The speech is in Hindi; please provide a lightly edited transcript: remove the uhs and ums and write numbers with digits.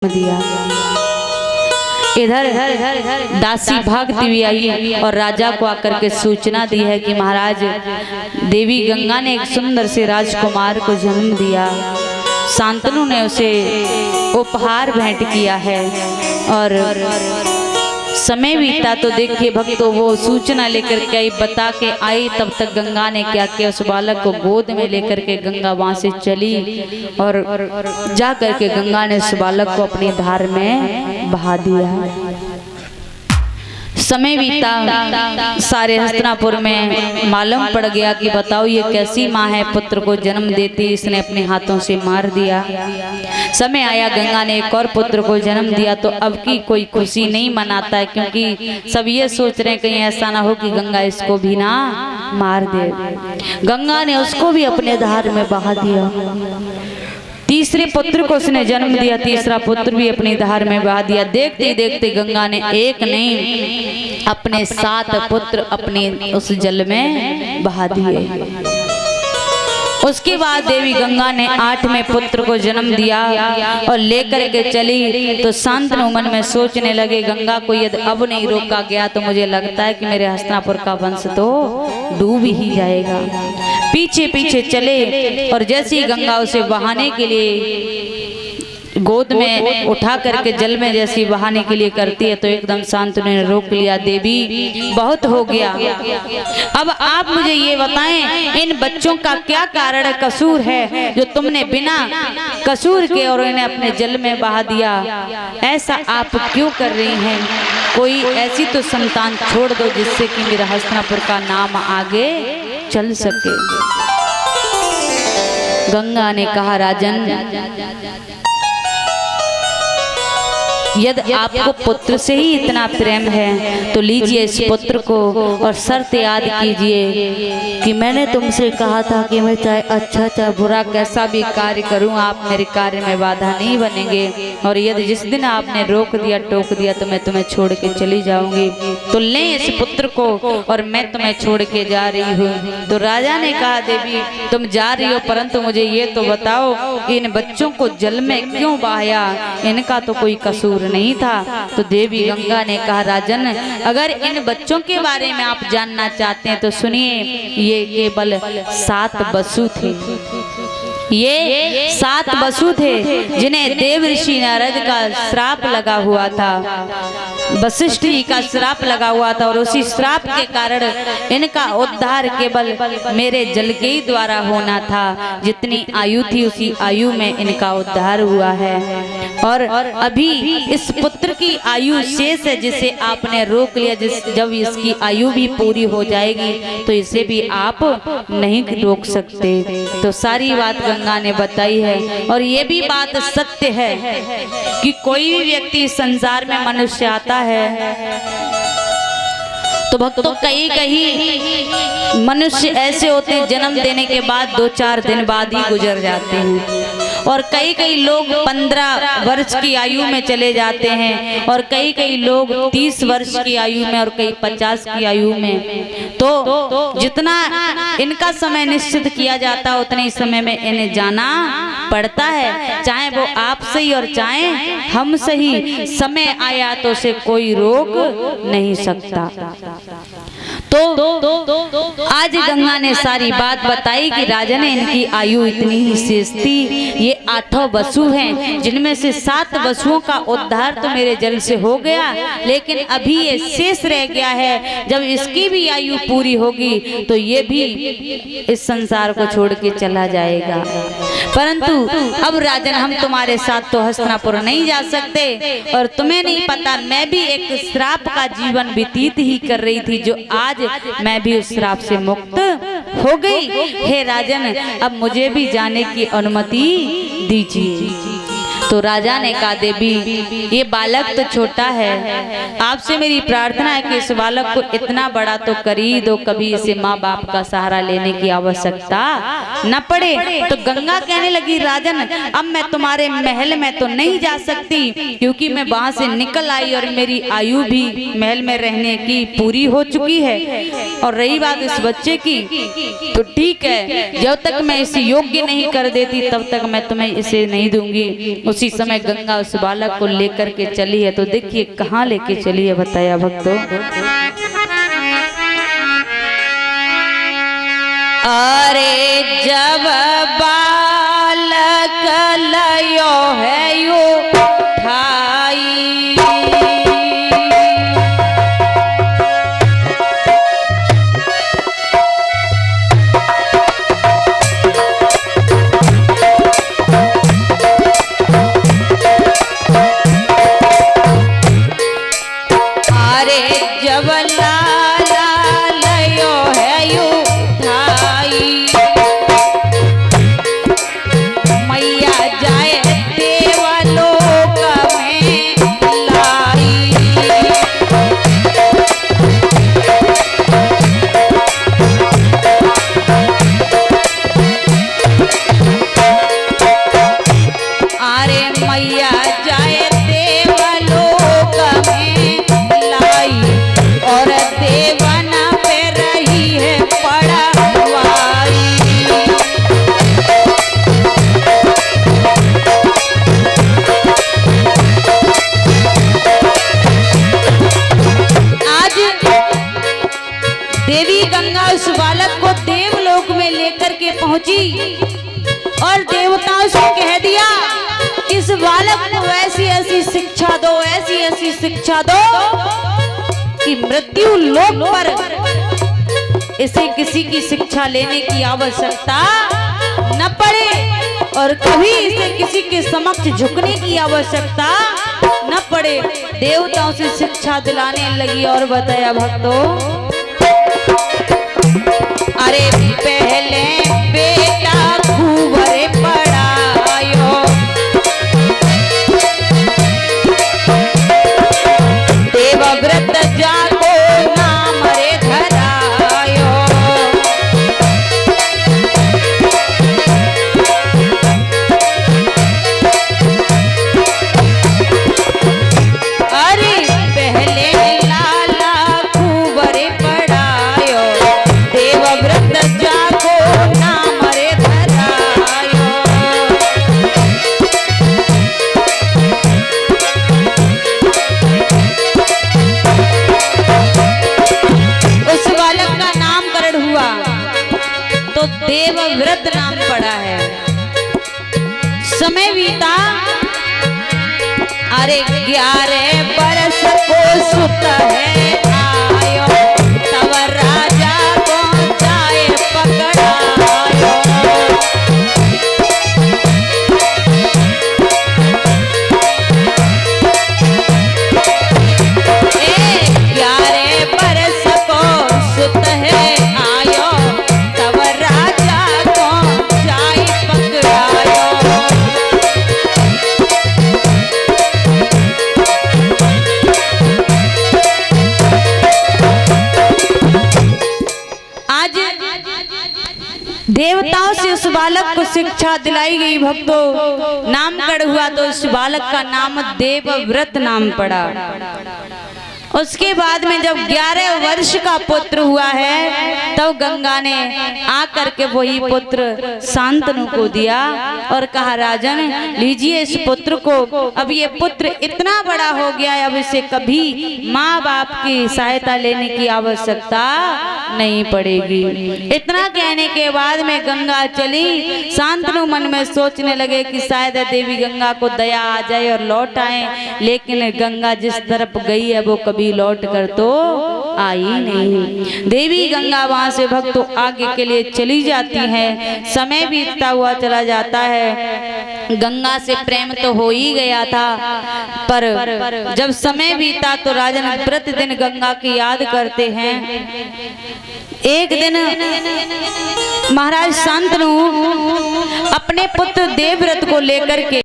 दिया। इधर दासी भागती हुई आई और राजा को आकर के सूचना दी है कि महाराज देवी गंगा ने एक सुंदर से राजकुमार को जन्म दिया। शांतनु ने उसे उपहार भेंट किया है और समय बीता तो देखिए भक्तों वो सूचना लेकर के आई, बता के आई। तब तक गंगा ने क्या किया, उस बालक को गोद में लेकर के गंगा वहां से चली और जा करके गंगा ने उस बालक को अपनी धार में बहा दिया। समय बीता, सारे हस्तिनापुर में मालूम पड़ गया कि बताओ ये कैसी माँ है, पुत्र को जन्म देती इसने अपने हाथों से मार दिया। समय आया गंगा ने एक और पुत्र को जन्म दिया तो अब की कोई खुशी नहीं मनाता है, क्योंकि सब ये सोच रहे हैं कहीं ऐसा ना हो कि गंगा इसको भी ना मार दे। गंगा ने उसको भी अपने धार में बहा दिया। तीसरे पुत्र को उसने जन्म दिया, तीसरा पुत्र भी अपनी धार में बहा दिया। देखते देखते गंगा ने एक नहीं अपने 7 पुत्र अपने उस जल में बहा दिए। उसके बाद देवी गंगा ने 8वें पुत्र को जन्म दिया और लेकर के चली तो शांतनु मन में सोचने लगे गंगा को यदि अब नहीं रोका गया तो मुझे लगता है कि मेरे हस्तिनापुर का वंश तो डूब ही जाएगा। पीछे पीछे चले और जैसे ही गंगा उसे बहाने के लिए गोद में उठा करके जल में जैसी बहाने के लिए करती है तो एकदम शांतनु ने रोक लिया। देवी बहुत हो गया, अब आप मुझे ये बताएं इन बच्चों का क्या कारण कसूर है जो तुमने बिना कसूर के और इन्हें अपने जल में बहा दिया। ऐसा आप क्यों कर रही हैं? कोई ऐसी तो संतान छोड़ दो जिससे कि मेरा हस्तिनापुर का नाम आगे चल सके। गंगा ने कहा राजन यदि आपको पुत्र से ही इतना प्रेम है तो लीजिए इस पुत्र को और शर्त याद कीजिए कि मैंने तुमसे कहा था कि मैं चाहे अच्छा चाहे बुरा कैसा भी कार्य करूं आप मेरे कार्य में बाधा नहीं बनेंगे, और यदि जिस दिन आपने रोक दिया टोक दिया तो मैं तुम्हें छोड़ के चली जाऊंगी। तो ले इस पुत्र को और मैं तुम्हें छोड़ के जा रही हूँ। तो राजा ने कहा देवी तुम जा रही हो परंतु मुझे ये तो बताओ कि इन बच्चों को जल में क्यों बहाया, इनका तो कोई कसूर नहीं था। तो देवी गंगा ने कहा राजन अगर इन बच्चों के बारे में आप जानना चाहते हैं तो सुनिए, ये केवल 7 बसु थे। ये 7 बसु थे जिन्हें देव ऋषि नारद का श्राप लगा हुआ था, वशिष्ठ जी का श्राप लगा हुआ था और उसी श्राप के कारण इनका उद्धार केवल मेरे जल के ही द्वारा होना था। जितनी आयु थी उसी आयु में इनका उद्धार हुआ है और अभी इस पुत्र की आयु शेष है जिसे आपने रोक लिया। जब इसकी आयु भी पूरी हो जाएगी तो इसे भी आप नहीं रोक सकते। तो सारी बात गंगा ने बताई है और ये भी बात सत्य है कि कोई भी व्यक्ति संसार में मनुष्य आता है तो भक्तों कहीं मनुष्य ऐसे होते हैं जन्म देने के बाद 2-4 दिन बाद ही गुजर जाते हैं, और कई लोग 15 वर्ष की आयु में चले जाते हैं और कई लोग 30 वर्ष की आयु में और कई 50 की आयु में। तो जितना इनका समय निश्चित किया जाता है उतने ही समय में इन्हें जाना पड़ता है, चाहे वो आप सही और चाहे हम सही। समय आया तो उसे कोई रोक नहीं सकता। तो आज गंगा ने सारी बात बताई कि राजा ने इनकी आयु इतनी ही शेष थी। ये 8 बसु हैं जिनमें से 7 बसुओं का उद्धार तो मेरे जल से हो गया, लेकिन अभी ये शेष रह गया है। जब इसकी भी आयु पूरी होगी तो ये भी इस संसार को छोड़ के चला जाएगा। परंतु अब राजन हम तुम्हारे साथ तो हस्तिनापुर नहीं जा सकते और तुम्हें नहीं पता मैं भी एक श्राप का जीवन व्यतीत ही कर रही थी जो आज मैं भी उस श्राप से मुक्त हो गई। हे राजन अब मुझे भी जाने की अनुमति दीजिए। तो राजा ने कहा देवी ये बालक तो छोटा है, आपसे मेरी प्रार्थना है कि इस बालक को इतना बड़ा तो कर ही दो कभी इसे माँ बाप का सहारा लेने की आवश्यकता न पड़े। तो गंगा कहने लगी राजन अब मैं तुम्हारे महल में तो नहीं जा सकती क्योंकि मैं वहां से निकल आई और मेरी आयु भी महल में रहने की पूरी हो चुकी है। और रही बात इस बच्चे की तो ठीक है, जब तक मैं इसे योग्य नहीं कर देती तब तक मैं तुम्हें इसे नहीं दूंगी। उसी समय गंगा उस बालक को लेकर के चली है। तो देखिए कहाँ लेके चली है बताया भक्तों। अरे जब बालक लयो है यो ठाई, अरे जब लाला लयो है यो मैया जाए देवलोक में लाई। अरे मैया जाए देवलोक में लाई और देवन पे रही है पड़वाई। देवी गंगा उस बालक को देवलोक में लेकर के पहुंची और देवताओं से कह दिया इस बालक को ऐसी ऐसी शिक्षा दो, ऐसी ऐसी शिक्षा दो कि मृत्यु लोक पर इसे किसी की शिक्षा लेने की आवश्यकता न पड़े और कभी इसे किसी के समक्ष झुकने की आवश्यकता न पड़े। देवताओं से शिक्षा दिलाने लगी और बताया भक्तों। अरे पहले बेटा खूब रे पढ़ायो, देवव्रत जाको नाम रे धरायो। अरे पहले लाला खूब रे पढ़ायो, देवव्रत जाको नाम रे धरायो। उस बालक का नामकरण हुआ तो देवव्रत नाम पड़ा है। समय बीता, अरे 11 बरस को सुत है आयो, तब राजा को जाए पकड़ायो। ए 11 बरस को सुत है आयो, तब राजा को जाए पकड़ायो। देवताओं से उस बालक को शिक्षा दिलाई गई भक्तों। नामकरण हुआ तो उस बालक का नाम देवव्रत नाम पड़ा। उसके बाद में जब 11 वर्ष का पुत्र हुआ है तब गंगा ने आकर के वही पुत्र शांतनु को दिया और कहा राजन लीजिए इस पुत्र को। अब ये पुत्र इतना बड़ा हो गया है, अब इसे कभी माँ बाप की सहायता लेने की आवश्यकता नहीं पड़ेगी। इतना कहने के बाद में गंगा चली। शांतनु मन में सोचने लगे कि शायद देवी गंगा को दया आ जाए और लौट आए, लेकिन गंगा जिस तरफ गई है वो कभी लौट कर तो आई नहीं। देवी गंगा वहां से भक्तों आगे के लिए चली जाती है। समय बीतता हुआ चला जाता है। गंगा से प्रेम तो हो ही गया था, पर जब समय बीता तो राजन प्रतिदिन गंगा की याद करते हैं। एक दिन महाराज शांतनु अपने पुत्र देवव्रत को लेकर के